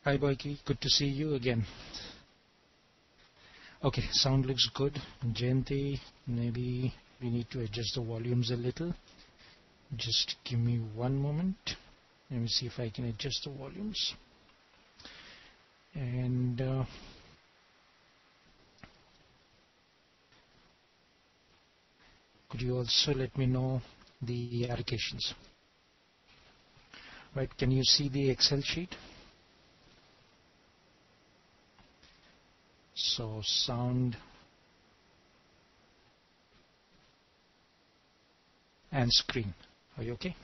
Hi Boyki, good to see you again. Okay, sound looks good. Jayanti, maybe we need to adjust the volumes a little. Just give me one moment. Let me see if I can adjust the volumes. And could you also let me know the allocations? Right, can you see the Excel sheet? So sound and screen. Are you okay?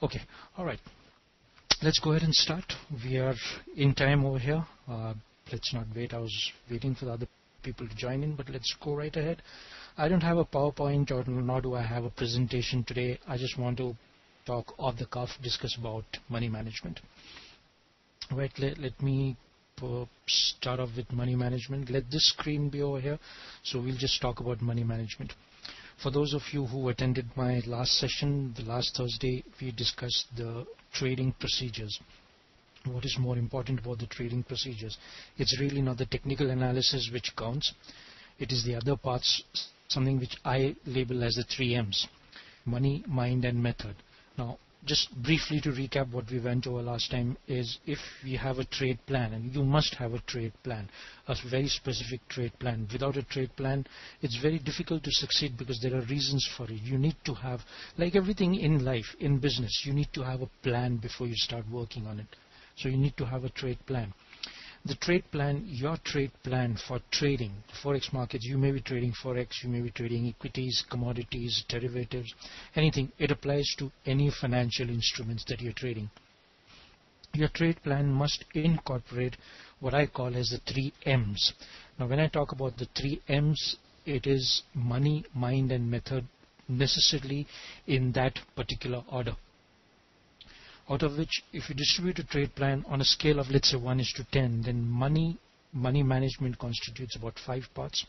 Okay, all right. Let's go ahead and start. We are in time over here. Let's not wait. I was waiting for the other people to join in, but let's go right ahead. I don't have a PowerPoint or nor do I have a presentation today. I just want to talk off the cuff, discuss about money management. Right, let me start off with money management. Let this screen be over here. So we'll just talk about money management. For those of you who attended my last session, the last Thursday, we discussed the trading procedures. What is more important about the trading procedures? It's really not the technical analysis which counts. It is the other parts, something which I label as the 3 M's: money, mind, and method. Now, just briefly to recap what we went over last time is, if we have a trade plan, and you must have a trade plan, a very specific trade plan. Without a trade plan, it's very difficult to succeed because there are reasons for it. You need to have, like everything in life, in business, you need to have a plan before you start working on it. So you need to have a trade plan. The trade plan, your trade plan for trading, Forex markets, you may be trading Forex, you may be trading equities, commodities, derivatives, anything. It applies to any financial instruments that you're trading. Your trade plan must incorporate what I call as the 3 M's. Now when I talk about the 3 M's, it is money, mind, and method, necessarily in that particular order. Out of which, if you distribute a trade plan on a scale of, let's say, 1:10, then money management constitutes about 5 parts.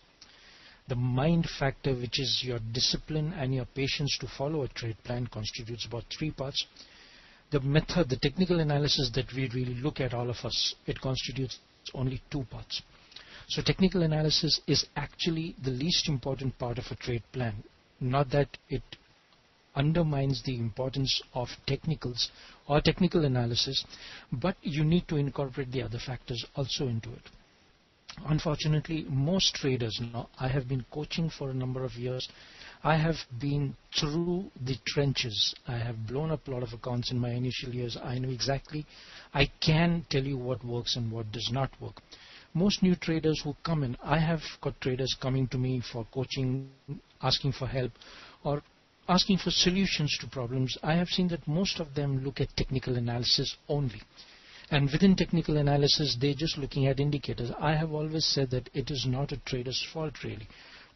The mind factor, which is your discipline and your patience to follow a trade plan, constitutes about 3 parts. The method, the technical analysis that we really look at, all of us, it constitutes only 2 parts. So technical analysis is actually the least important part of a trade plan. Not that it undermines the importance of technicals or technical analysis, but you need to incorporate the other factors also into it. Unfortunately, most traders, now I have been coaching for a number of years, I have been through the trenches. I have blown up a lot of accounts in my initial years. I know exactly, I can tell you what works and what does not work. Most new traders who come in, I have got traders coming to me for coaching, asking for help, or asking for solutions to problems. I have seen that most of them look at technical analysis only. And within technical analysis, they're just looking at indicators. I have always said that it is not a trader's fault, really.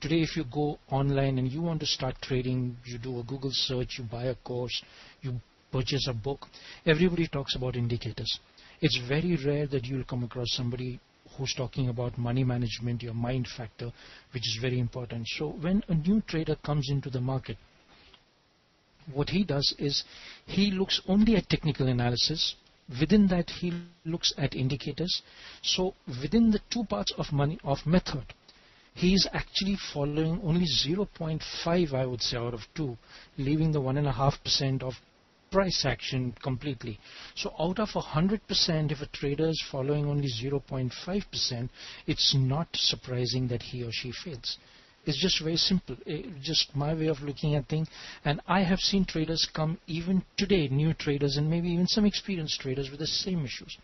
Today, if you go online and you want to start trading, you do a Google search, you buy a course, you purchase a book, everybody talks about indicators. It's very rare that you'll come across somebody who's talking about money management, your mind factor, which is very important. So when a new trader comes into the market, what he does is he looks only at technical analysis. Within that, he looks at indicators. So within the 2 parts of method, he is actually following only 0.5, I would say, out of 2, leaving the 1.5% of price action completely. So out of 100%, if a trader is following only 0.5%, it's not surprising that he or she fails. It's just very simple. Just my way of looking at things. And I have seen traders come even today, new traders and maybe even some experienced traders with the same issues.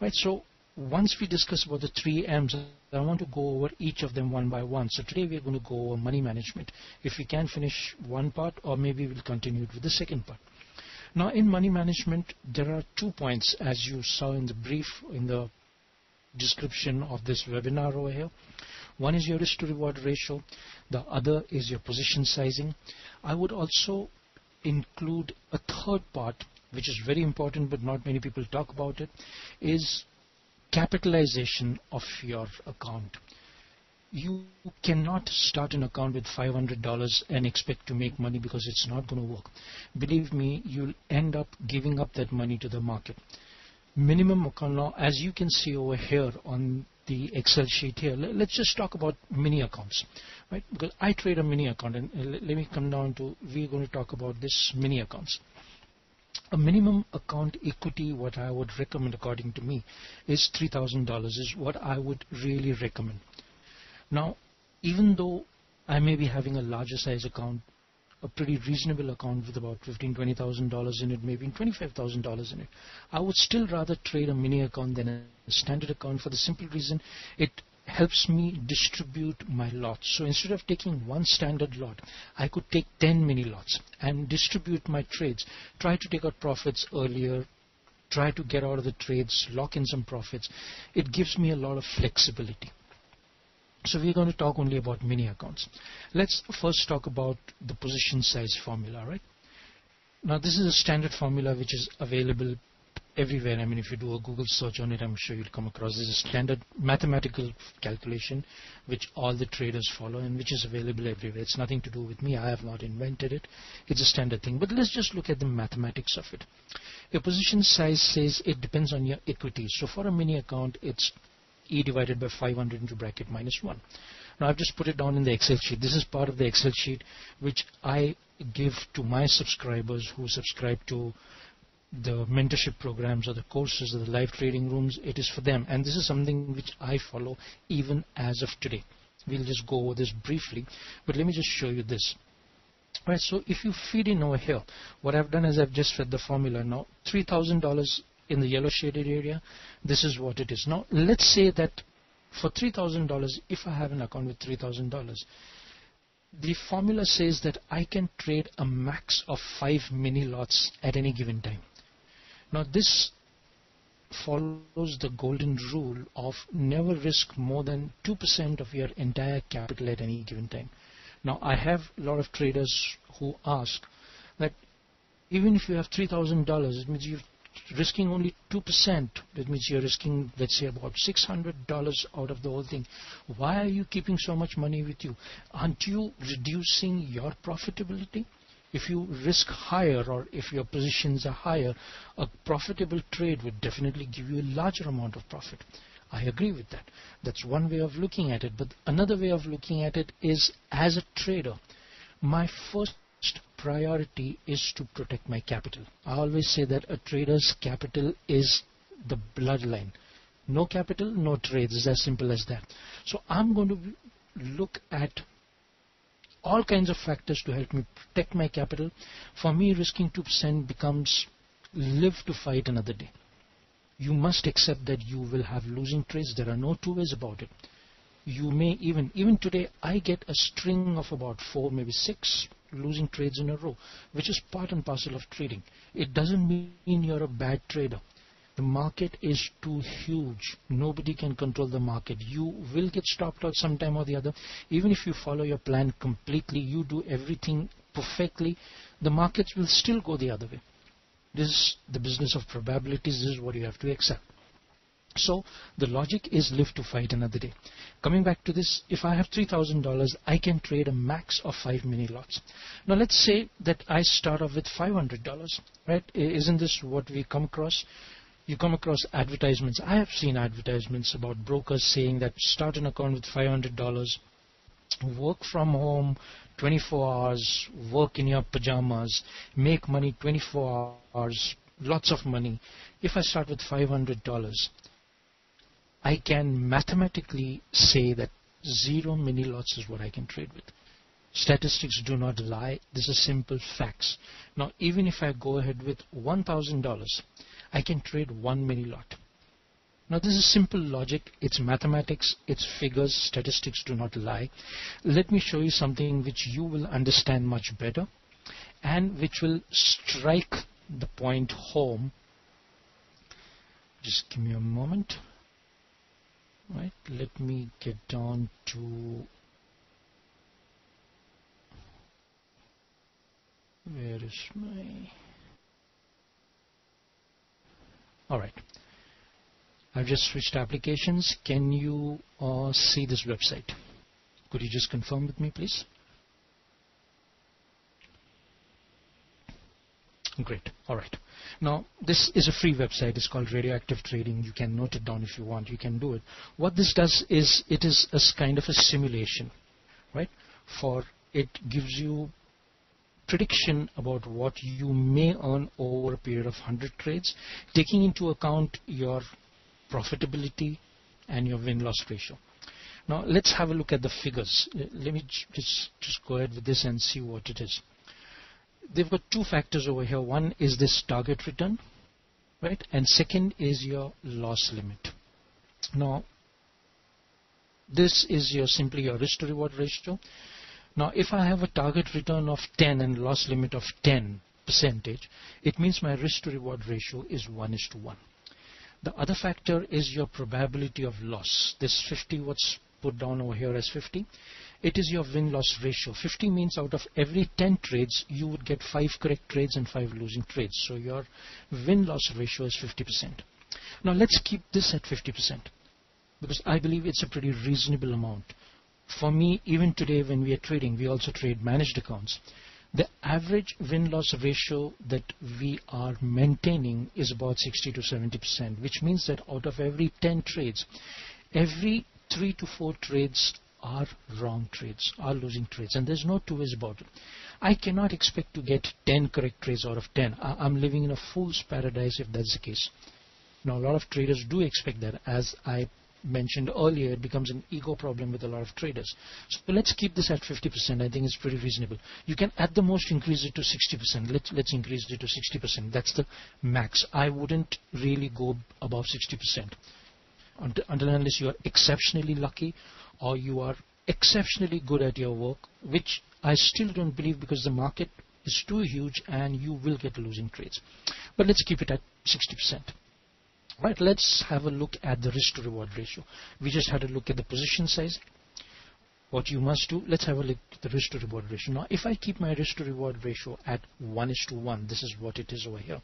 Right. So once we discuss about the 3 M's, I want to go over each of them one by one. So today we are going to go over money management. If we can finish one part, or maybe we'll continue it with the second part. Now in money management, there are 2 points, as you saw in the brief, in the description of this webinar over here. One is your risk to reward ratio. The other is your position sizing. I would also include a third part, which is very important, but not many people talk about it, is capitalization of your account. You cannot start an account with $500 and expect to make money, because it's not going to work. Believe me, you'll end up giving up that money to the market. Minimum account, now as you can see over here on the Excel sheet here, let's just talk about mini accounts, right? Because I trade a mini account, and let me come down to, we're going to talk about this mini accounts. A minimum account equity, what I would recommend according to me, is $3,000 is what I would really recommend. Now, even though I may be having a larger size account, a pretty reasonable account with about $15,000-$20,000 in it, maybe $25,000 in it, I would still rather trade a mini account than a standard account, for the simple reason it helps me distribute my lots. So instead of taking one standard lot, I could take 10 mini lots and distribute my trades, try to take out profits earlier, try to get out of the trades, lock in some profits. It gives me a lot of flexibility. So we're going to talk only about mini accounts. Let's first talk about the position size formula, right? Now this is a standard formula which is available everywhere. I mean, if you do a Google search on it, I'm sure you'll come across. This is a standard mathematical calculation which all the traders follow and which is available everywhere. It's nothing to do with me. I have not invented it. It's a standard thing. But let's just look at the mathematics of it. Your position size says it depends on your equity. So for a mini account, it's E divided by 500 into bracket minus 1. Now I've just put it down in the Excel sheet. This is part of the Excel sheet which I give to my subscribers who subscribe to the mentorship programs or the courses or the live trading rooms. It is for them, and this is something which I follow even as of today. We'll just go over this briefly, but let me just show you this. Alright, so if you feed in over here, what I've done is I've just fed the formula. Now $3,000 in the yellow shaded area, this is what it is. Now let's say that for $3,000, if I have an account with $3,000, the formula says that I can trade a max of 5 mini lots at any given time. Now this follows the golden rule of never risk more than 2% of your entire capital at any given time. Now I have a lot of traders who ask that even if you have $3,000, it means you're risking only 2%. That means you're risking, let's say, about $600 out of the whole thing. Why are you keeping so much money with you? Aren't you reducing your profitability? If you risk higher, or if your positions are higher, a profitable trade would definitely give you a larger amount of profit. I agree with that. That's one way of looking at it. But another way of looking at it is, as a trader, my first priority is to protect my capital. I always say that a trader's capital is the bloodline. No capital, no trades. It's as simple as that. So I'm going to look at all kinds of factors to help me protect my capital. For me, risking 2% becomes live to fight another day. You must accept that you will have losing trades. There are no two ways about it. You may even today, I get a string of about 4, maybe 6 losing trades in a row, which is part and parcel of trading. It doesn't mean you're a bad trader. The market is too huge. Nobody can control the market. You will get stopped out sometime or the other. Even if you follow your plan completely, you do everything perfectly, the markets will still go the other way. This is the business of probabilities. This is what you have to accept. So the logic is live to fight another day. Coming back to this, if I have $3,000, I can trade a max of 5 mini lots. Now let's say that I start off with $500, right? Isn't this what we come across? You come across advertisements. I have seen advertisements about brokers saying that start an account with $500, work from home 24 hours, work in your pajamas, make money 24 hours, lots of money. If I start with $500, I can mathematically say that 0 mini lots is what I can trade with. Statistics do not lie. This is simple facts. Now, even if I go ahead with $1,000, I can trade 1 mini lot. Now, this is simple logic. It's mathematics. It's figures. Statistics do not lie. Let me show you something which you will understand much better and which will strike the point home. Just give me a moment. Right, let me get down to where is my... Alright, I've just switched applications. Can you see this website? Could you just confirm with me, please? Great. All right. Now, this is a free website. It's called Radioactive Trading. You can note it down if you want. You can do it. What this does is it is a kind of a simulation, right? It gives you prediction about what you may earn over a period of 100 trades, taking into account your profitability and your win-loss ratio. Now, let's have a look at the figures. Let me just go ahead with this and see what it is. They've got two factors over here. One is this target return, right? And second is your loss limit. Now, this is simply your risk to reward ratio. Now, if I have a target return of 10 and loss limit of 10%, it means my risk to reward ratio is 1:1. The other factor is your probability of loss. This 50, what's put down over here as 50. It is your win-loss ratio. 50 means out of every 10 trades, you would get 5 correct trades and 5 losing trades. So your win-loss ratio is 50%. Now let's keep this at 50% because I believe it's a pretty reasonable amount. For me, even today when we are trading, we also trade managed accounts. The average win-loss ratio that we are maintaining is about 60 to 70%, which means that out of every 10 trades, every 3 to 4 trades are wrong trades, are losing trades, and there's no two ways about it. I cannot expect to get 10 correct trades out of 10. I'm living in a fool's paradise if that's the case. Now, a lot of traders do expect that. As I mentioned earlier, it becomes an ego problem with a lot of traders. So let's keep this at 50%. I think it's pretty reasonable. You can at the most increase it to 60%. Let's increase it to 60%. That's the max. I wouldn't really go above 60%. Until unless you are exceptionally lucky or you are exceptionally good at your work, which I still don't believe because the market is too huge and you will get losing trades. But let's keep it at 60%. Right, let's have a look at the risk to reward ratio. We just had a look at the position size. What you must do, let's have a look at the risk to reward ratio. Now, if I keep my risk to reward ratio at 1:1, this is what it is over here.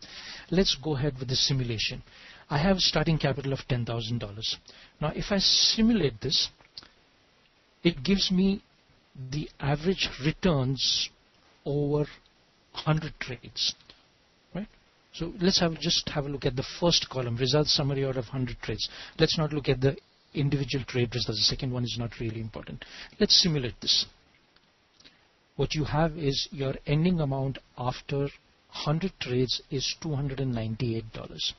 Let's go ahead with the simulation. I have a starting capital of $10,000. Now, if I simulate this, it gives me the average returns over 100 trades. Right? So let's just have a look at the first column, results summary out of 100 trades. Let's not look at the individual trade results. The second one is not really important. Let's simulate this. What you have is your ending amount after 100 trades is $298.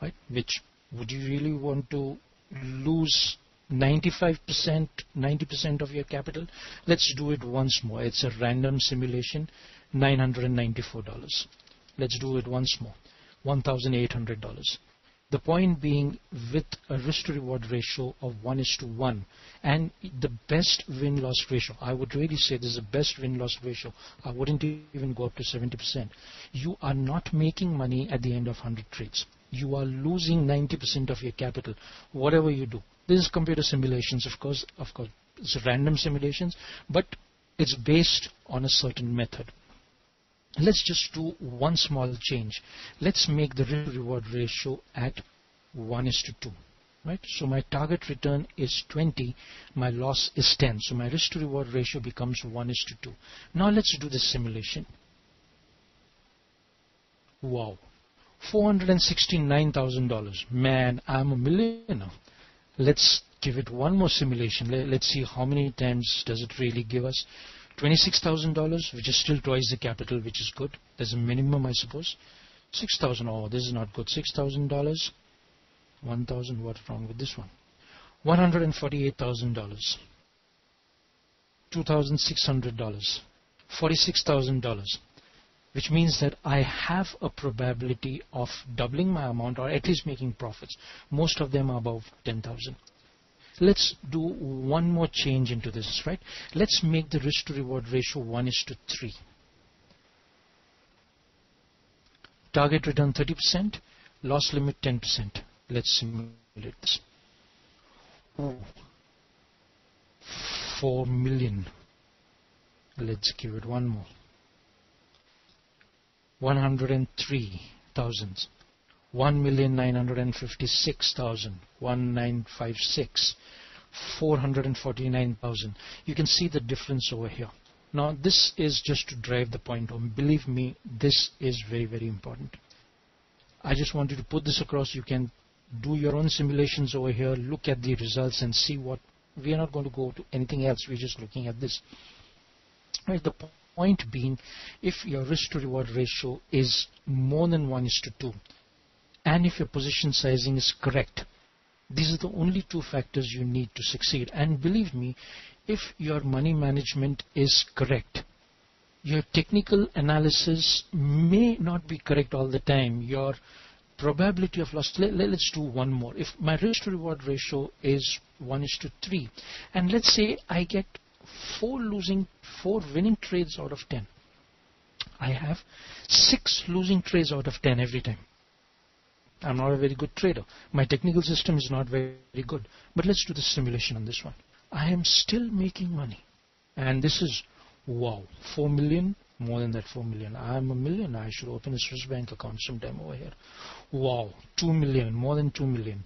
Right? Which, would you really want to lose 95%, 90% of your capital? Let's do it once more. It's a random simulation, $994. Let's do it once more, $1,800. The point being, with a risk to reward ratio of 1:1 and the best win-loss ratio, I would really say this is the best win-loss ratio. I wouldn't even go up to 70%. You are not making money at the end of 100 trades. You are losing 90% of your capital, whatever you do. This is computer simulations, of course, it's random simulations, but it's based on a certain method. Let's just do one small change. Let's make the risk reward ratio at 1:2. Right? So my target return is 20, my loss is 10. So my risk to reward ratio becomes 1:2. Now let's do the simulation. Wow. $469,000. Man, I'm a millionaire. Let's give it one more simulation. Let's see how many times does it really give us. $26,000, which is still twice the capital, which is good. There's a minimum, I suppose. $6,000. Oh, this is not good. $6,000. 1,000. What's wrong with this one? $148,000. $2,600. $46,000. Which means that I have a probability of doubling my amount or at least making profits. Most of them are above 10,000. Let's do one more change into this, right? Let's make the risk to reward ratio 1:3. Target return 30%, loss limit 10%. Let's simulate this. Oh, 4 million. Let's give it one more. 103,000. 1,956,000. 1956. 449,000. You can see the difference over here. Now this is just to drive the point home. Believe me, this is very, very important. I just wanted to put this across. You can do your own simulations over here, look at the results and see what. We are not going to go to anything else. We're just looking at this. Right, the point being, if your risk to reward ratio is more than 1:2, and if your position sizing is correct, these are the only two factors you need to succeed. And believe me, if your money management is correct, your technical analysis may not be correct all the time. Your probability of loss, let's do one more. If my risk to reward ratio is 1:3, and let's say I get 4 winning trades out of 10, I have 6 losing trades out of 10 every time. I'm not a very good trader. My technical system is not very, very good. But let's do the simulation on this one. I am still making money. And this is, wow, 4 million, more than that 4 million. I'm a millionaire. I should open a Swiss bank account sometime over here. Wow, 2 million, more than 2 million.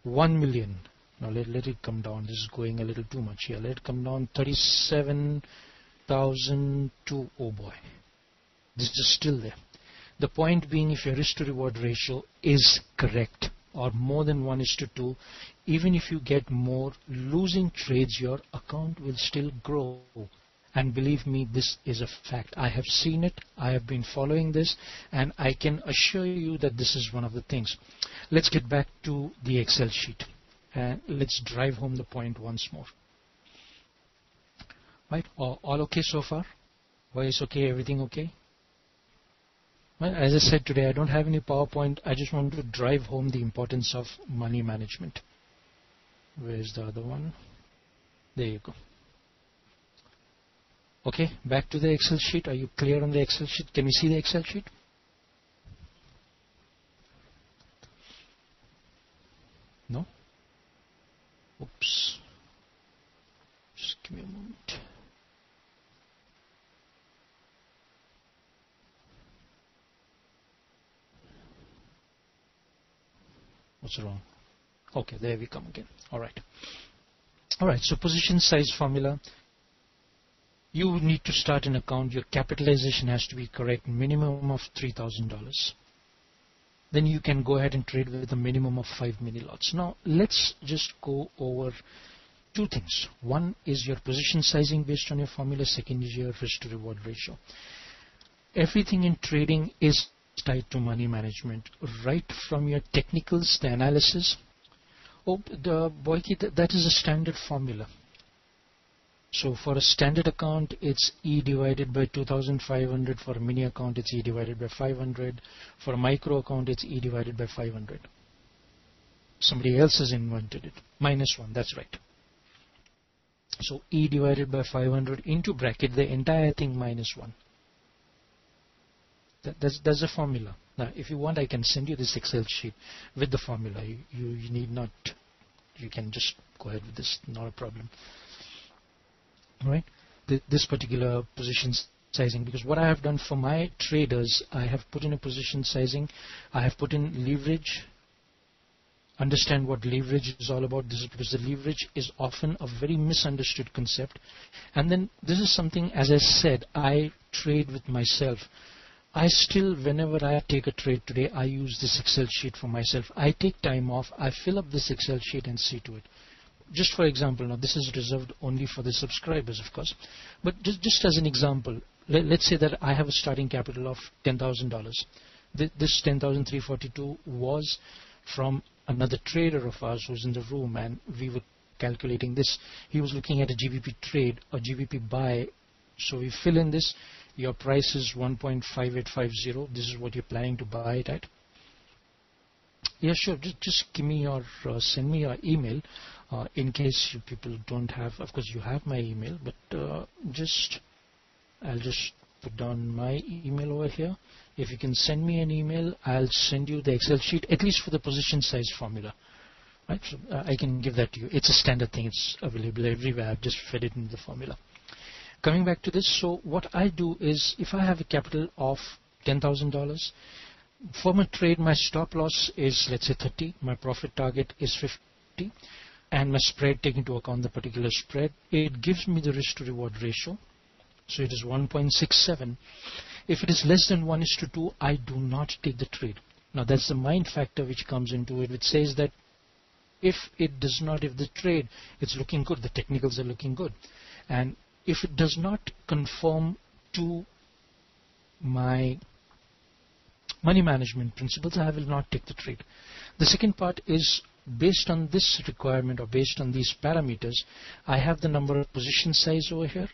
1 million. Now let it come down. This is going a little too much here. Let it come down. 37,002. Oh boy. This is still there. The point being, if your risk to reward ratio is correct or more than 1:2, even if you get more losing trades, your account will still grow. And believe me, this is a fact. I have seen it. I have been following this, and I can assure you that this is one of the things. Let's get back to the Excel sheet and let's drive home the point once more. Right? All okay so far? Voice okay? Everything okay? Well, as I said today, I don't have any PowerPoint. I just want to drive home the importance of money management. Where's the other one? There you go. Okay, back to the Excel sheet. Are you clear on the Excel sheet? Can we see the Excel sheet? No? Oops. Just give me a moment. What's wrong? Okay, there we come again. Alright. Alright, so position size formula. You need to start an account. Your capitalization has to be correct, minimum of $3,000. Then you can go ahead and trade with a minimum of 5 mini lots. Now let's just go over two things. One is your position sizing based on your formula. Second is your risk to reward ratio. Everything in trading is tied to money management, right from your technicals, the analysis. Oh, the Boyki, that is a standard formula. So for a standard account, it's E divided by 2,500. For a mini account, it's E divided by 500. For a micro account, it's E divided by 500. Somebody else has invented it. -1, that's right. So E divided by 500 into bracket, the entire thing -1. That's the formula. Now, if you want, I can send you this Excel sheet with the formula. You need not. You can just go ahead with this. Not a problem. All right. This particular position sizing, because what I have done for my traders, I have put in a position sizing. I have put in leverage. Understand what leverage is all about. This is because the leverage is often a very misunderstood concept. And then this is something, as I said, I trade with myself. I still, whenever I take a trade today, I use this Excel sheet for myself. I take time off, I fill up this Excel sheet and see to it. Just for example, now this is reserved only for the subscribers, of course. But just as an example, let's say that I have a starting capital of $10,000. This 10,342 was from another trader of ours who's in the room, and we were calculating this. He was looking at a GBP trade or GBP buy. So we fill in this. Your price is 1.5850. This is what you're planning to buy it at. Yeah, sure. Just give me your send me your email in case you people don't have. Of course, you have my email, but I'll just put down my email over here. If you can send me an email, I'll send you the Excel sheet, at least for the position size formula. Right? So I can give that to you. It's a standard thing. It's available everywhere. I've just fed it into the formula. Coming back to this, so what I do is, if I have a capital of $10,000, for my trade, my stop loss is, let's say, 30. My profit target is 50. and my spread, take into account the particular spread, it gives me the risk to reward ratio. So it is 1.67. If it is less than 1:2, I do not take the trade. Now that's the mind factor which comes into it, which says that if the trade, it's looking good, the technicals are looking good, and if it does not conform to my money management principles, I will not take the trade. The second part is based on this requirement or based on these parameters, I have the number of position size over here,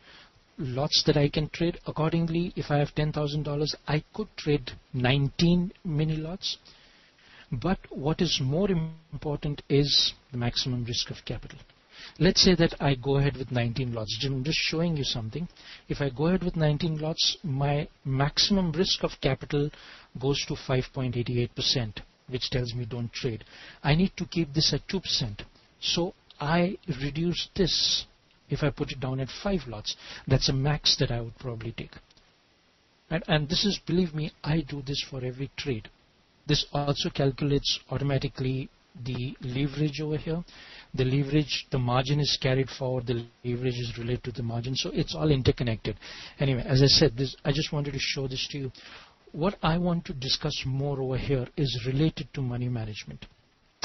lots that I can trade. Accordingly, if I have $10,000, I could trade 19 mini lots. But what is more important is the maximum risk of capital. Let's say that I go ahead with 19 lots. I'm just showing you something. If I go ahead with 19 lots, my maximum risk of capital goes to 5.88%, which tells me don't trade. I need to keep this at 2%. So I reduce this. If I put it down at 5 lots, that's a max that I would probably take. And this is, believe me, I do this for every trade. This also calculates automatically the leverage over here. The leverage, the margin is carried forward, the leverage is related to the margin, so it's all interconnected. Anyway, as I said, I just wanted to show this to you. What I want to discuss more over here is related to money management.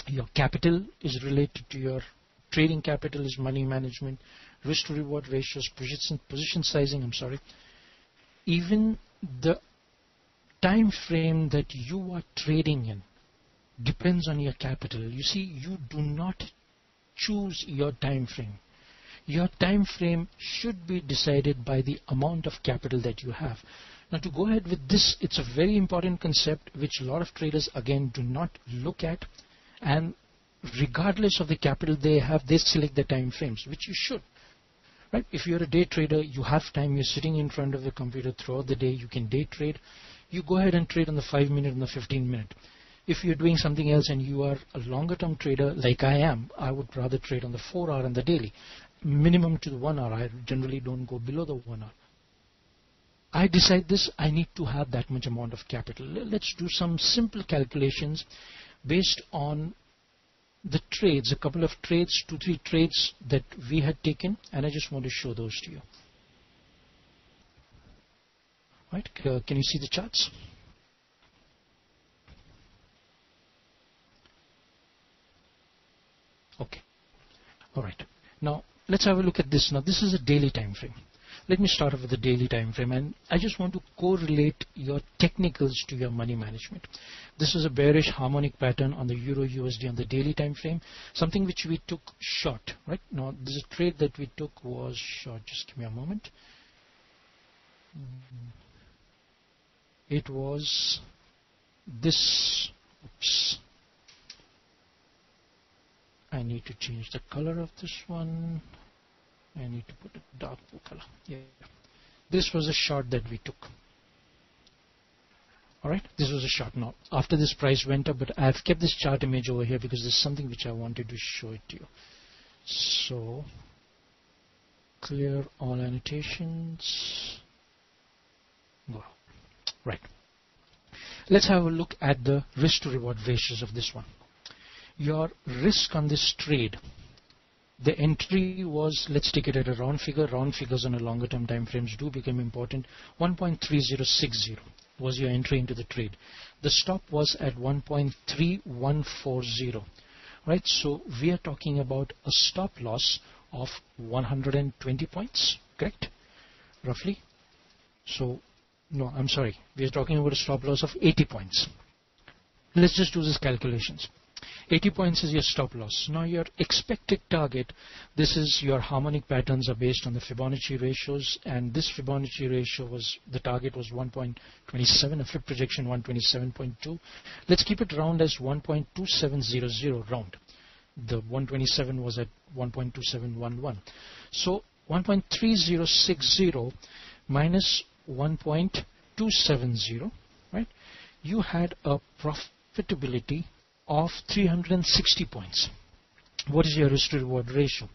Your capital is related to your trading capital is money management, risk to reward ratios, position sizing, even the time frame that you are trading in depends on your capital. You see, you do not choose your time frame. Your time frame should be decided by the amount of capital that you have. Now, to go ahead with this, it's a very important concept which a lot of traders again do not look at, and regardless of the capital they have, they select the time frames, which you should. Right? If you're a day trader, you have time, you're sitting in front of the computer throughout the day, you can day trade. You go ahead and trade on the 5-minute and the 15-minute. If you're doing something else and you are a longer term trader like I am, I would rather trade on the 4-hour and the daily. Minimum to the 1 hour. I generally don't go below the 1 hour. I decide this, I need to have that much amount of capital. Let's do some simple calculations based on the trades, a couple of trades, 2-3 trades that we had taken, and I just want to show those to you. Right? Can you see the charts? Okay. All right. Now let's have a look at this. Now this is a daily time frame. Let me start off with the daily time frame, and I just want to correlate your technicals to your money management. This is a bearish harmonic pattern on the Euro USD on the daily time frame, something which we took short. Right now, this is a trade that we took was short. Just give me a moment. It was this. Oops. I need to change the color of this one. I need to put a dark blue color. Yeah. This was a short that we took. Alright, this was a short. Now, after this price went up, but I've kept this chart image over here because there's something which I wanted to show it to you. So, clear all annotations. Go. Right. Let's have a look at the risk to reward ratios of this one. Your risk on this trade, the entry was, let's take it at a round figure. Round figures on a longer term time frames do become important. 1.3060 was your entry into the trade. The stop was at 1.3140. Right, so we are talking about a stop loss of 120 points, correct? Roughly. So, no, I'm sorry. We are talking about a stop loss of 80 points. Let's just do these calculations. 80 points is your stop loss. Now your expected target, this is your harmonic patterns are based on the Fibonacci ratios, and this Fibonacci ratio was, the target was 1.27, a flip projection 127.2. Let's keep it round as 1.2700 round. The 127 was at 1.2711. So 1.3060 minus 1.270, right? You had a profitability of 360 points. What is your risk to reward ratio?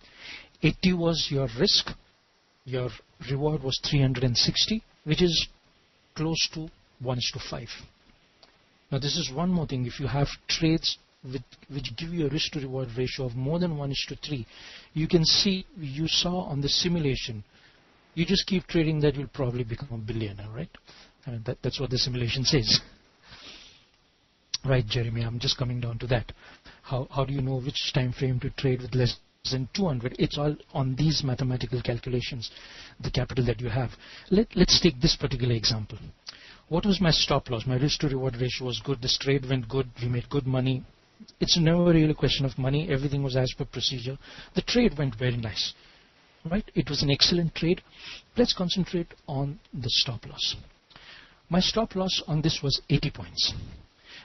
80 was your risk, your reward was 360, which is close to 1:5. Now this is one more thing. If you have trades which give you a risk to reward ratio of more than 1:3, you can see, you saw on the simulation, you just keep trading that, you'll probably become a billionaire, right? I mean, that's what the simulation says. Right, Jeremy, I'm just coming down to that. How do you know which time frame to trade with less than 200? It's all on these mathematical calculations, the capital that you have. Let's take this particular example. What was my stop loss? My risk to reward ratio was good. This trade went good. We made good money. It's never really a question of money. Everything was as per procedure. The trade went very nice, right? It was an excellent trade. Let's concentrate on the stop loss. My stop loss on this was 80 points.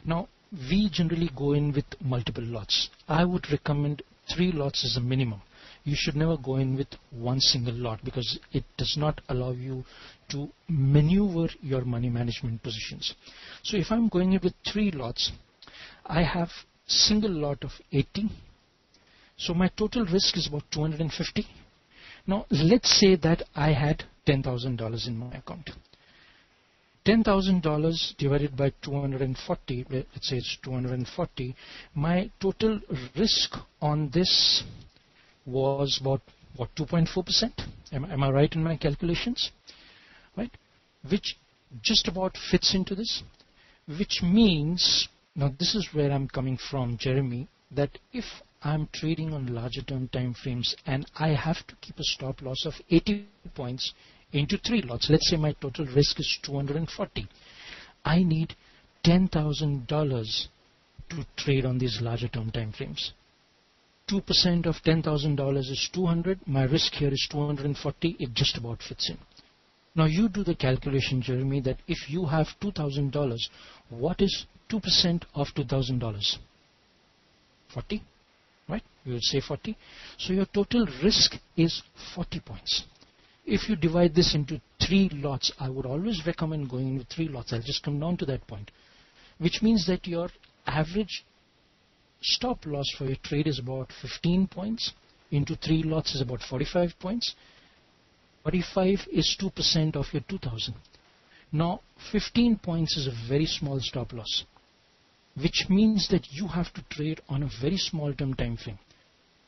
Now, we generally go in with multiple lots. I would recommend 3 lots as a minimum. You should never go in with one single lot because it does not allow you to maneuver your money management positions. So if I'm going in with 3 lots, I have single lot of 80. So my total risk is about 250. Now let's say that I had $10,000 in my account. $10,000 divided by 240, let's say it's 240, my total risk on this was about, what, 2.4%? Am I right in my calculations? Right? Which just about fits into this. Which means, now this is where I'm coming from, Jeremy, that if I'm trading on larger term time frames and I have to keep a stop loss of 80 points into 3 lots. Let's say my total risk is 240. I need $10,000 to trade on these larger term time frames. 2% of $10,000 is 200. My risk here is 240. It just about fits in. Now you do the calculation, Jeremy, that if you have $2,000, what is 2% of $2,000? 40, right? You would say 40. So your total risk is 40 points. If you divide this into 3 lots, I would always recommend going into 3 lots. I'll just come down to that point, which means that your average stop loss for your trade is about 15 points. Into 3 lots is about 45 points. 45 is 2% of your 2,000. Now 15 points is a very small stop loss, which means that you have to trade on a very small term time frame.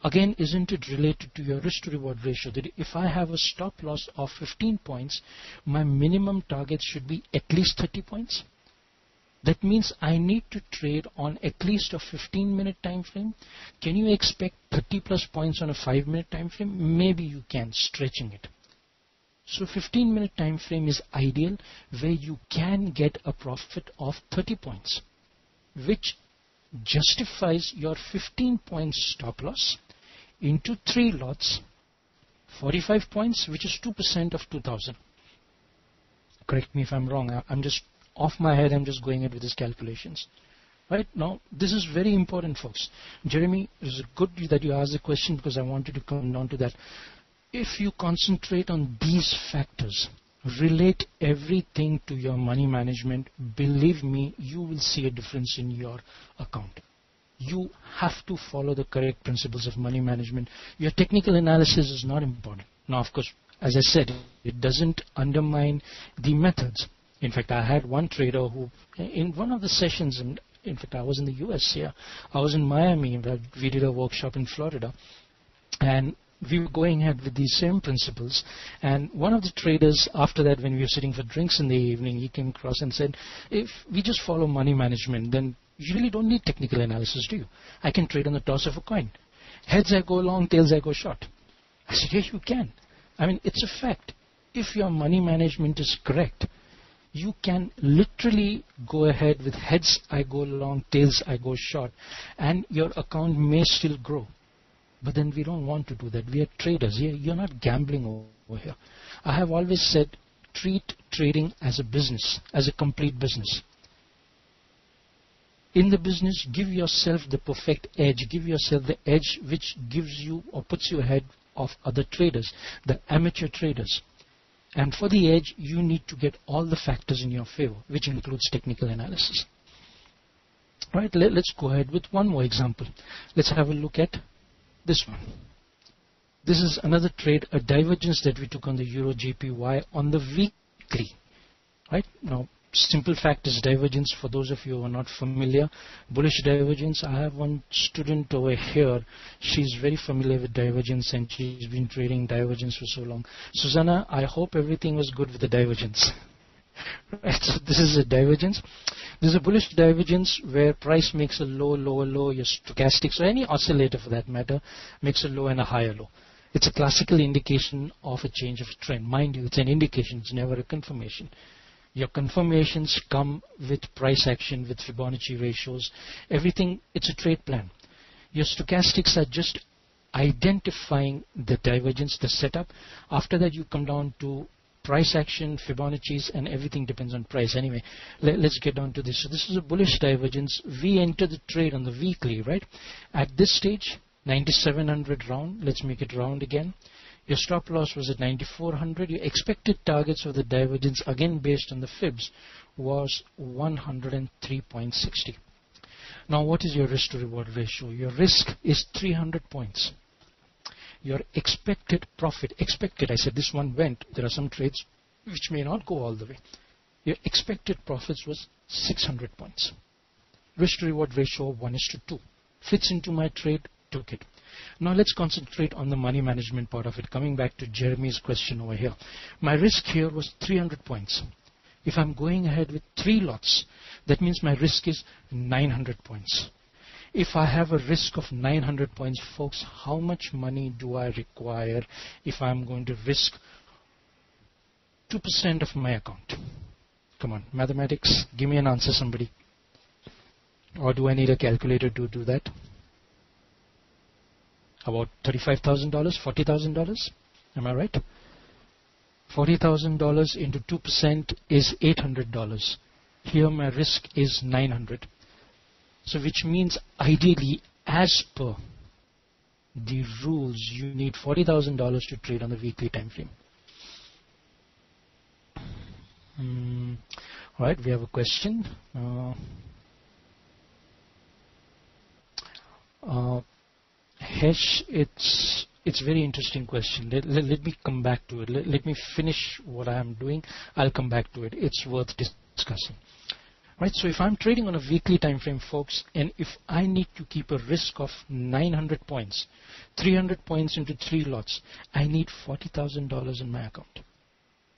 Again, isn't it related to your risk to reward ratio that if I have a stop loss of 15 points, my minimum target should be at least 30 points? That means I need to trade on at least a 15-minute time frame. Can you expect 30 plus points on a 5-minute time frame? Maybe you can, stretching it. So 15-minute time frame is ideal, where you can get a profit of 30 points, which justifies your 15 points stop loss into 3 lots, 45 points, which is 2% of 2,000. Correct me if I'm wrong. I'm just off my head. I'm just going it with these calculations. Right now, this is very important, folks. Jeremy, it is good that you asked the question because I wanted to come down to that. If you concentrate on these factors, relate everything to your money management, believe me, you will see a difference in your account. You have to follow the correct principles of money management. Your technical analysis is not important. Now, of course, as I said, it doesn't undermine the methods. In fact, I had one trader who, in one of the sessions, and in fact, I was in the US here. I was in Miami, where we did a workshop in Florida. And we were going ahead with these same principles, and one of the traders, after that, when we were sitting for drinks in the evening, he came across and said, if we just follow money management, then you really don't need technical analysis, do you? I can trade on the toss of a coin. Heads I go long, tails I go short. I said, yes, you can. I mean, it's a fact. If your money management is correct, you can literally go ahead with heads I go long, tails I go short, and your account may still grow. But then we don't want to do that. We are traders. You're not gambling over here. I have always said, treat trading as a business, as a complete business. In the business, give yourself the perfect edge. Give yourself the edge which gives you or puts you ahead of other traders, the amateur traders. And for the edge, you need to get all the factors in your favor, which includes technical analysis. Right, let's go ahead with one more example. Let's have a look at this one. This is another trade, a divergence that we took on the Euro JPY on the weekly. Right now, simple fact is divergence. For those of you who are not familiar, bullish divergence. I have one student over here. She's very familiar with divergence and she's been trading divergence for so long. Susanna, I hope everything was good with the divergence. Right, so this is a divergence. This is a bullish divergence where price makes a low, lower low. Your stochastics or any oscillator for that matter makes a low and a higher low. It's a classical indication of a change of trend. Mind you, it's an indication, it's never a confirmation. Your confirmations come with price action, with Fibonacci ratios, everything. It's a trade plan. Your stochastics are just identifying the divergence, the setup. After that, you come down to price action, Fibonacci's, and everything depends on price. Anyway, let's get down to this. So this is a bullish divergence. We enter the trade on the weekly, right? At this stage, 9700 round. Let's make it round again. Your stop loss was at 9400. Your expected targets of the divergence, again based on the fibs, was 103.60. Now, what is your risk to reward ratio? Your risk is 300 points. Your expected profit, I said this one went, there are some trades which may not go all the way. Your expected profits was 600 points. Risk to reward ratio of 1:2. Fits into my trade, took it. Now let's concentrate on the money management part of it. Coming back to Jeremy's question over here. My risk here was 300 points. If I'm going ahead with 3 lots, that means my risk is 900 points. If I have a risk of 900 points, folks, how much money do I require if I'm going to risk 2% of my account? Come on, mathematics, give me an answer, somebody. Or do I need a calculator to do that? About $35,000, $40,000? Am I right? $40,000 into 2% is $800. Here my risk is 900. So which means ideally, as per the rules, you need $40,000 to trade on the weekly time frame. Alright, we have a question. Hesh, it's a very interesting question. Let me come back to it. Let me finish what I am doing. I'll come back to it. It's worth discussing. Right, so if I'm trading on a weekly time frame, folks, and if I need to keep a risk of 900 points, 300 points into 3 lots, I need $40,000 in my account.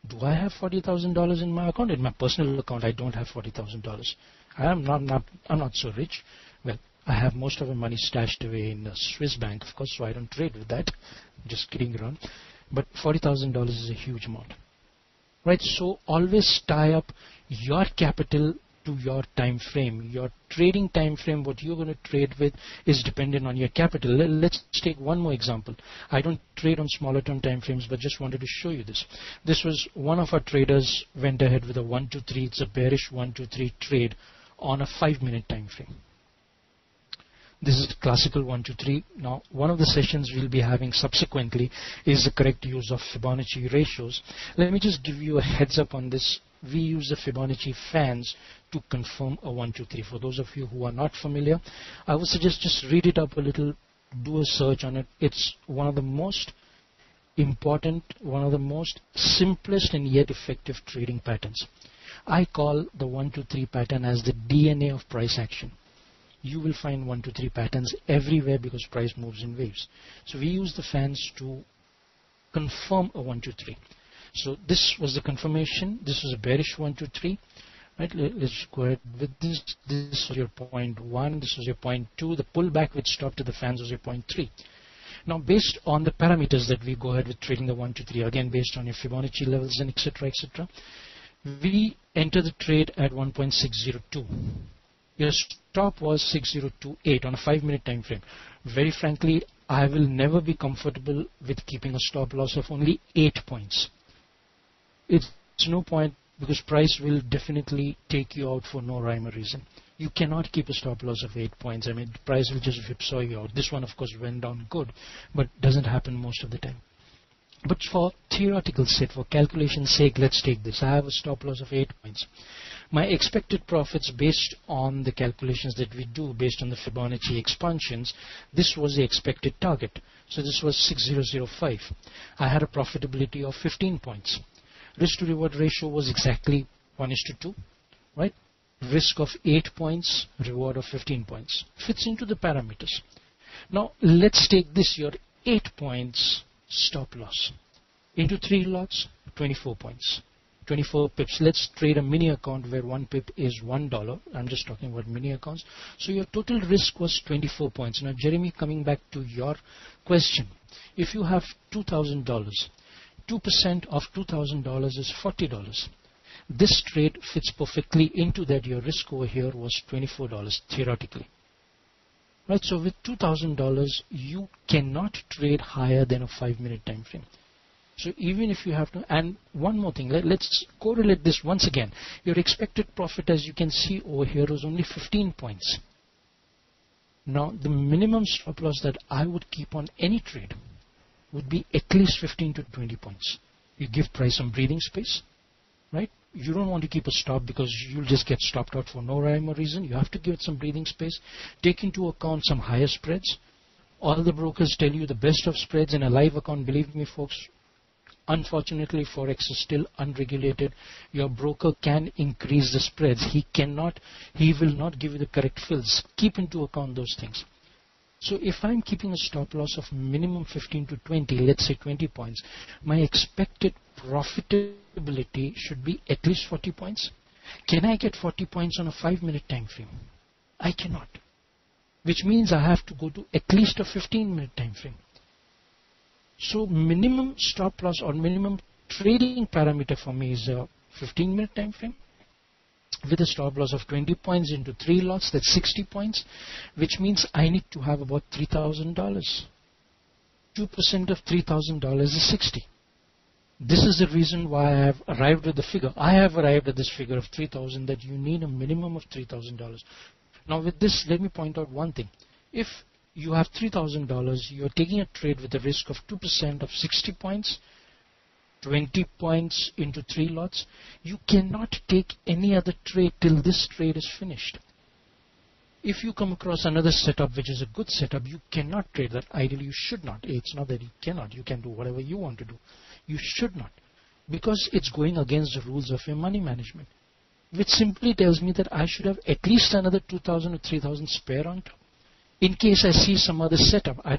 Do I have $40,000 in my account? In my personal account, I don't have $40,000. I'm not so rich. Well, I have most of my money stashed away in a Swiss bank, of course, so I don't trade with that. I'm just kidding around. But $40,000 is a huge amount. Right, so always tie up your capital to your time frame. Your trading time frame, what you're going to trade with, is dependent on your capital. Let's take one more example. I don't trade on smaller term time frames, but just wanted to show you this. This was one of our traders went ahead with a 1, 2, 3. It's a bearish 1, 2, 3 trade on a 5-minute time frame. This is classical 1, 2, 3. Now, one of the sessions we'll be having subsequently is the correct use of Fibonacci ratios. Let me just give you a heads up on this. We use the Fibonacci fans to confirm a 1, 2, 3. For those of you who are not familiar, I would suggest just read it up a little, do a search on it. It's one of the most important, one of the most simplest and yet effective trading patterns. I call the 1, 2, 3 pattern as the DNA of price action. You will find 1, 2, 3 patterns everywhere because price moves in waves. So we use the fans to confirm a 1, 2, 3. So this was the confirmation. This was a bearish 1, 2, 3. Right? Let's go ahead with this. This was your point 1. This was your point 2. The pullback which stopped to the fans was your point 3. Now, based on the parameters that we go ahead with trading the 1, 2, 3, again based on your Fibonacci levels and etc., we enter the trade at 1.602. Your stop was 6028 on a 5-minute time frame. Very frankly, I will never be comfortable with keeping a stop loss of only 8 points. It's no point because price will definitely take you out for no rhyme or reason. You cannot keep a stop loss of 8 points. I mean, the price will just whipsaw you out. This one, of course, went down good, but doesn't happen most of the time. But for theoretical sake, for calculation's sake, let's take this. I have a stop loss of 8 points. My expected profits based on the calculations that we do based on the Fibonacci expansions, this was the expected target. So this was 6005. I had a profitability of 15 points. Risk to reward ratio was exactly 1:2. right? Risk of 8 points, reward of 15 points. Fits into the parameters. Now let's take this, your 8 points stop loss. Into 3 lots, 24 points. 24 pips. Let's trade a mini account where 1 pip is $1. I'm just talking about mini accounts. So your total risk was 24 points. Now Jeremy, coming back to your question. If you have $2,000, 2% of $2,000 is $40. This trade fits perfectly into that. Your risk over here was $24 theoretically. Right, so with $2,000 you cannot trade higher than a 5-minute time frame. So even if you have to, and one more thing, let's correlate this once again. Your expected profit, as you can see over here, was only 15 points. Now the minimum stop loss that I would keep on any trade would be at least 15 to 20 points. You give price some breathing space, right? You don't want to keep a stop because you'll just get stopped out for no rhyme or reason. You have to give it some breathing space. Take into account some higher spreads. All the brokers tell you the best of spreads in a live account. Believe me, folks, unfortunately, Forex is still unregulated. Your broker can increase the spreads. He will not give you the correct fills. Keep into account those things. So if I'm keeping a stop loss of minimum 15 to 20, let's say 20 points, my expected profitability should be at least 40 points. Can I get 40 points on a 5-minute time frame? I cannot. Which means I have to go to at least a 15-minute time frame. So minimum stop loss or minimum trading parameter for me is a 15-minute time frame with a stop loss of 20 points into 3 lots, that's 60 points, which means I need to have about $3,000. 2% of $3,000 is 60. This is the reason why I have arrived at the figure. I have arrived at this figure of 3,000, that you need a minimum of $3,000. Now with this, let me point out one thing. If you have $3,000, you're taking a trade with a risk of 2% of 60 points, 20 points into 3 lots. You cannot take any other trade till this trade is finished. If you come across another setup which is a good setup, you cannot trade that. Ideally, you should not. It's not that you cannot. You can do whatever you want to do. You should not, because it's going against the rules of your money management, which simply tells me that I should have at least another 2,000 or 3,000 spare on top. In case I see some other setup, I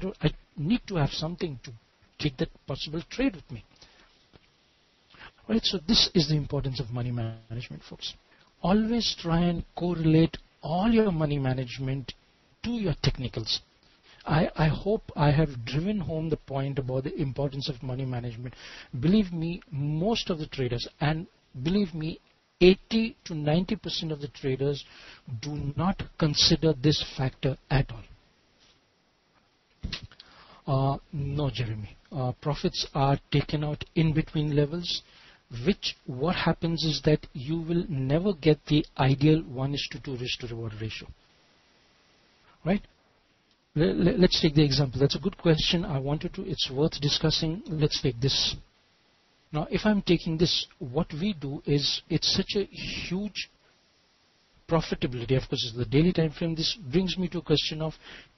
need to have something to take that possible trade with me. Right, so this is the importance of money management, folks. Always try and correlate all your money management to your technicals. I hope I have driven home the point about the importance of money management. Believe me, most of the traders, and believe me, 80 to 90% of the traders do not consider this factor at all. No, Jeremy. Profits are taken out in between levels, which what happens is that you will never get the ideal 1:2 risk to reward ratio. Right? Let's take the example. That's a good question. It's worth discussing. Let's take this. Now, if I'm taking this, what we do is, it's such a huge profitability. Of course, it's the daily time frame. This brings me to a question of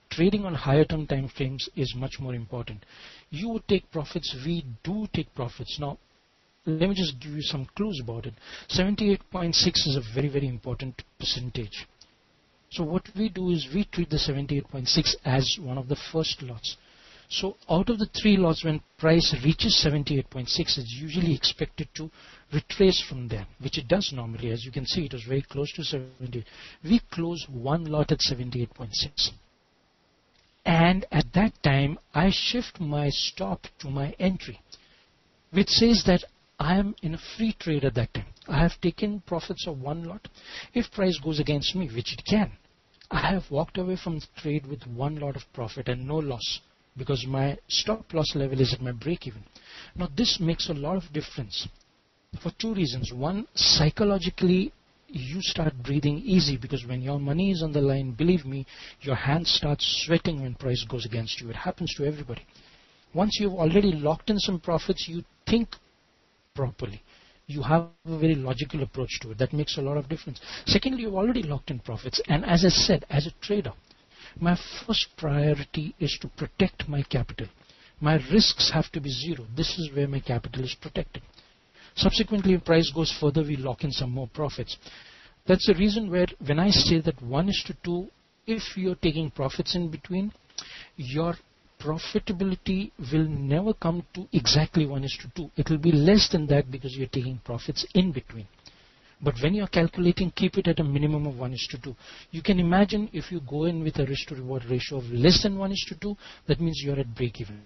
trading on higher term time frames is much more important. You would take profits. We do take profits. Now, let me just give you some clues about it. 78.6 is a very, very important percentage. So what we do is we treat the 78.6 as one of the first lots. So out of the 3 lots, when price reaches 78.6, it's usually expected to retrace from there, which it does normally. As you can see, it was very close to 78. We close 1 lot at 78.6. And at that time, I shift my stop to my entry, which says that I am in a free trade at that time. I have taken profits of 1 lot. If price goes against me, which it can, I have walked away from the trade with 1 lot of profit and no loss, because my stop loss level is at my break even. Now this makes a lot of difference for 2 reasons. One, psychologically you start breathing easy, because when your money is on the line, believe me, your hands start sweating when price goes against you. It happens to everybody. Once you've already locked in some profits, you think properly. You have a very logical approach to it. That makes a lot of difference. Secondly, you've already locked in profits. And as I said, as a trader, my first priority is to protect my capital. My risks have to be 0. This is where my capital is protected. Subsequently, if price goes further, we lock in some more profits. That's the reason where when I say that 1:2, if you're taking profits in between, your profitability will never come to exactly 1:2. It will be less than that because you're taking profits in between. But when you're calculating, keep it at a minimum of 1:2. You can imagine if you go in with a risk to reward ratio of less than 1:2, that means you're at break even.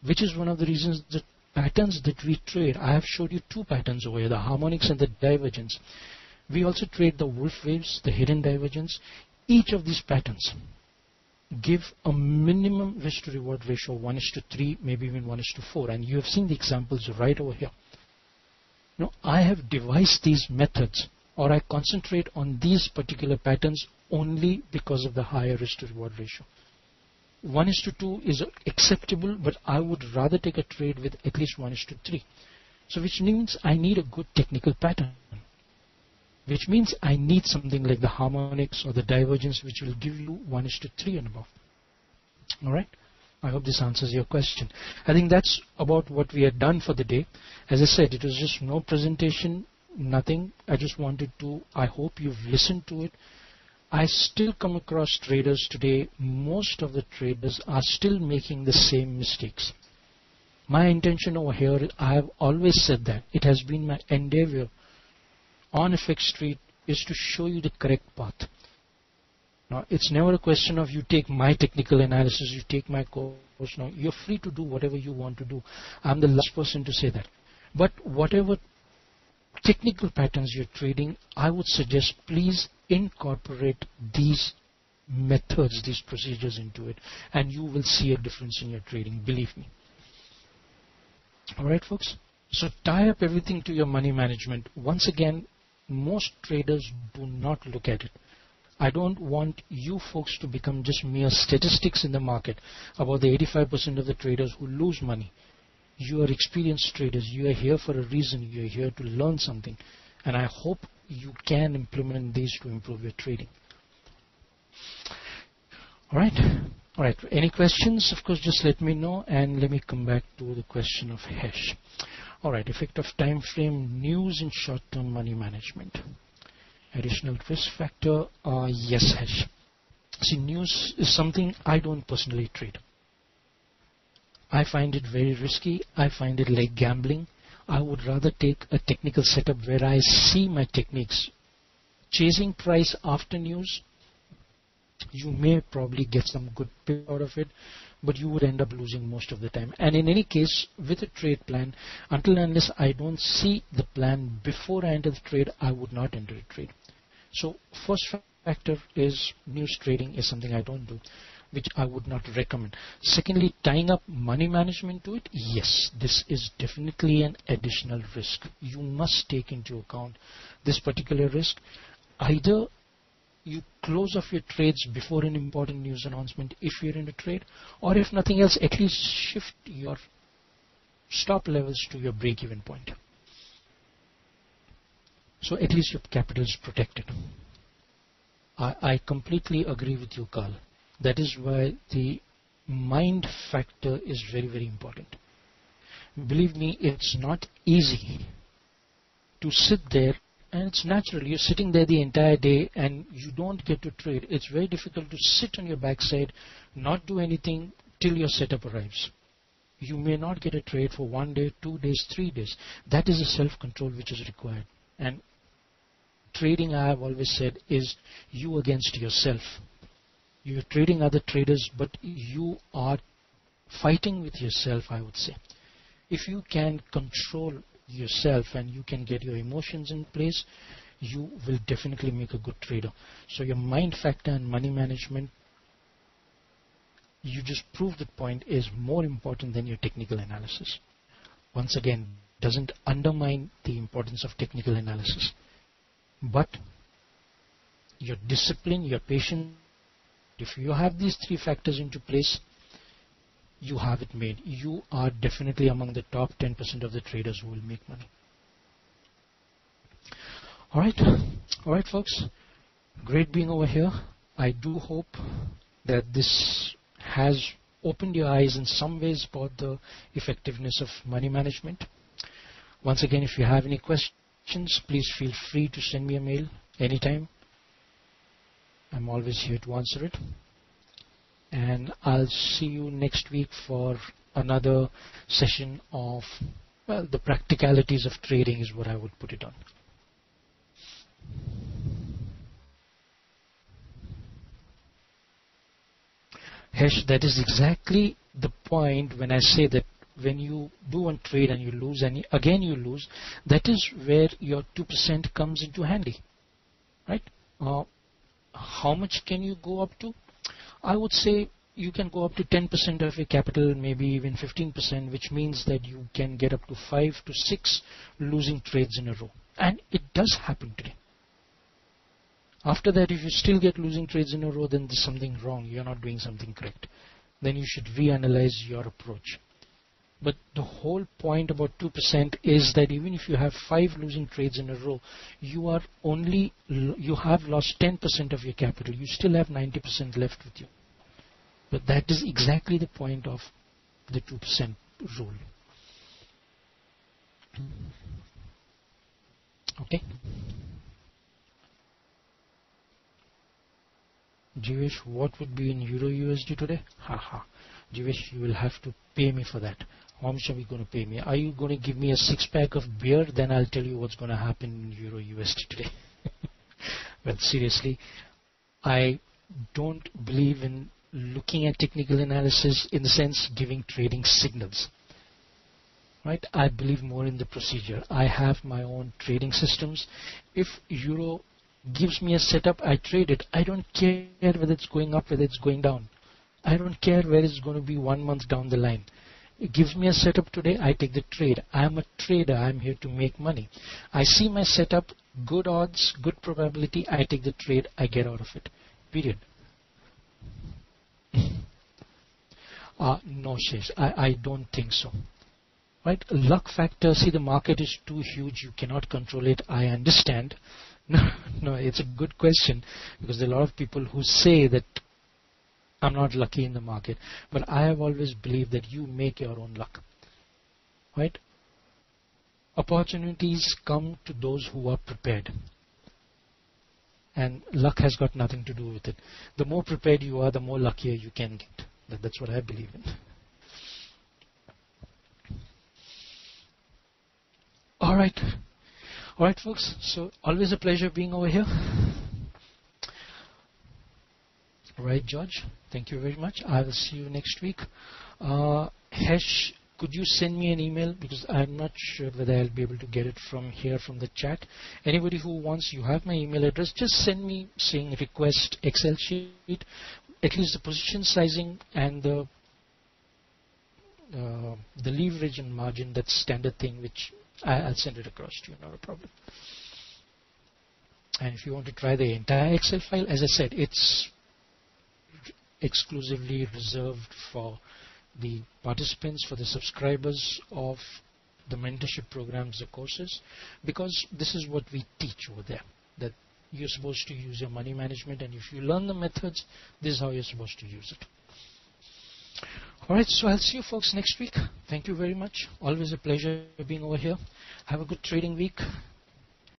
Which is one of the reasons that patterns that we trade, I have showed you two patterns over here, the harmonics and the divergence. We also trade the wolf waves, the hidden divergence. Each of these patterns give a minimum risk to reward ratio of 1:3, maybe even 1:4. And you have seen the examples right over here. Now, I have devised these methods, or I concentrate on these particular patterns only because of the higher risk to reward ratio. 1:2 is acceptable, but I would rather take a trade with at least 1:3. So which means I need a good technical pattern. Which means I need something like the harmonics or the divergence, which will give you 1:3 and above. Alright? I hope this answers your question. I think that's about what we had done for the day. As I said, it was just no presentation, nothing. I just wanted to, I hope you've listened to it. I still come across traders today. Most of the traders are still making the same mistakes. My intention over here, I have always said that it has been my endeavor on FX Street is to show you the correct path. Now, it's never a question of you take my technical analysis, you take my course. Now, you're free to do whatever you want to do. I'm the last person to say that. But whatever technical patterns you're trading, I would suggest please incorporate these methods, these procedures into it, and you will see a difference in your trading, believe me. Alright, folks? So tie up everything to your money management. Once again, most traders do not look at it. I don't want you folks to become just mere statistics in the market about the 85% of the traders who lose money. You are experienced traders. You are here for a reason. You are here to learn something. And I hope you can implement these to improve your trading. Alright. Alright. Any questions? Of course, just let me know and let me come back to the question of hash. Alright. Effect of time frame, news in short-term money management. Additional risk factor, yes, hash. See, news is something I don't personally trade. I find it very risky. I find it like gambling. I would rather take a technical setup where I see my techniques. Chasing price after news, you may probably get some good pay out of it, but you would end up losing most of the time. And in any case, with a trade plan, until and unless I don't see the plan before I enter the trade, I would not enter a trade. So first factor is news trading is something I don't do, which I would not recommend. Secondly, tying up money management to it, yes, this is definitely an additional risk. You must take into account this particular risk. Either you close off your trades before an important news announcement if you're in a trade, or if nothing else, at least shift your stop levels to your break-even point. So at least your capital is protected. I completely agree with you, Carl. That is why the mind factor is very, very important. Believe me, it's not easy to sit there, and it's natural. You're sitting there the entire day and you don't get to trade. It's very difficult to sit on your backside, not do anything till your setup arrives. You may not get a trade for 1 day, 2 days, 3 days. That is a self-control which is required. And trading, I have always said, is you against yourself. You're trading other traders, but you are fighting with yourself, I would say. If you can control yourself and you can get your emotions in place, you will definitely make a good trader. So your mind factor and money management, you just proved the point, is more important than your technical analysis. Once again, doesn't undermine the importance of technical analysis. But your discipline, your patience, if you have these three factors into place, you have it made. You are definitely among the top 10% of the traders who will make money. Alright folks, great being over here. I do hope that this has opened your eyes in some ways about the effectiveness of money management. Once again, if you have any questions, questions, please feel free to send me a mail anytime. I'm always here to answer it. And I'll see you next week for another session of, well, the practicalities of trading is what I would put it on. Hesh, that is exactly the point when I say that when you do one trade and you lose and again you lose, that is where your 2% comes into handy, right? How much can you go up to? I would say you can go up to 10% of your capital, maybe even 15%, which means that you can get up to 5 to 6 losing trades in a row. And it does happen today. After that, if you still get losing trades in a row, then there's something wrong. You're not doing something correct. Then you should reanalyze your approach. But the whole point about 2% is that even if you have 5 losing trades in a row, you have lost 10% of your capital. You still have 90% left with you. But that is exactly the point of the 2% rule. Okay. Jivesh, what would be in Euro USD today? Haha. Jivesh, you will have to pay me for that. How much are we going to pay me? Are you going to give me a 6-pack of beer? Then I'll tell you what's going to happen in Euro USD today. Well, seriously, I don't believe in looking at technical analysis in the sense giving trading signals. Right? I believe more in the procedure. I have my own trading systems. If Euro gives me a setup, I trade it. I don't care whether it's going up, whether it's going down. I don't care where it's going to be 1 month down the line. It gives me a setup today, I take the trade. I'm a trader, I'm here to make money. I see my setup, good odds, good probability, I take the trade, I get out of it. Period. No, Shesh, I don't think so. Right? Luck factor, see, the market is too huge, you cannot control it, I understand. No, it's a good question, because there are a lot of people who say that I'm not lucky in the market, but I have always believed that you make your own luck. Right? Opportunities come to those who are prepared. And luck has got nothing to do with it. The more prepared you are, the more luckier you can get. That's what I believe in. Alright. Alright, folks. So, always a pleasure being over here. Alright, George. Thank you very much. I will see you next week. Hesh, could you send me an email? Because I'm not sure whether I'll be able to get it from here from the chat. Anybody who wants, you have my email address. Just send me saying request Excel sheet. At least the position sizing and the leverage and margin, that's standard thing, which I'll send it across to you, not a problem. And if you want to try the entire Excel file, as I said, it's exclusively reserved for the participants, for the subscribers of the mentorship programs, the courses, because this is what we teach over there, that you're supposed to use your money management, and if you learn the methods, this is how you're supposed to use it. Alright, so I'll see you folks next week. Thank you very much. Always a pleasure being over here. Have a good trading week.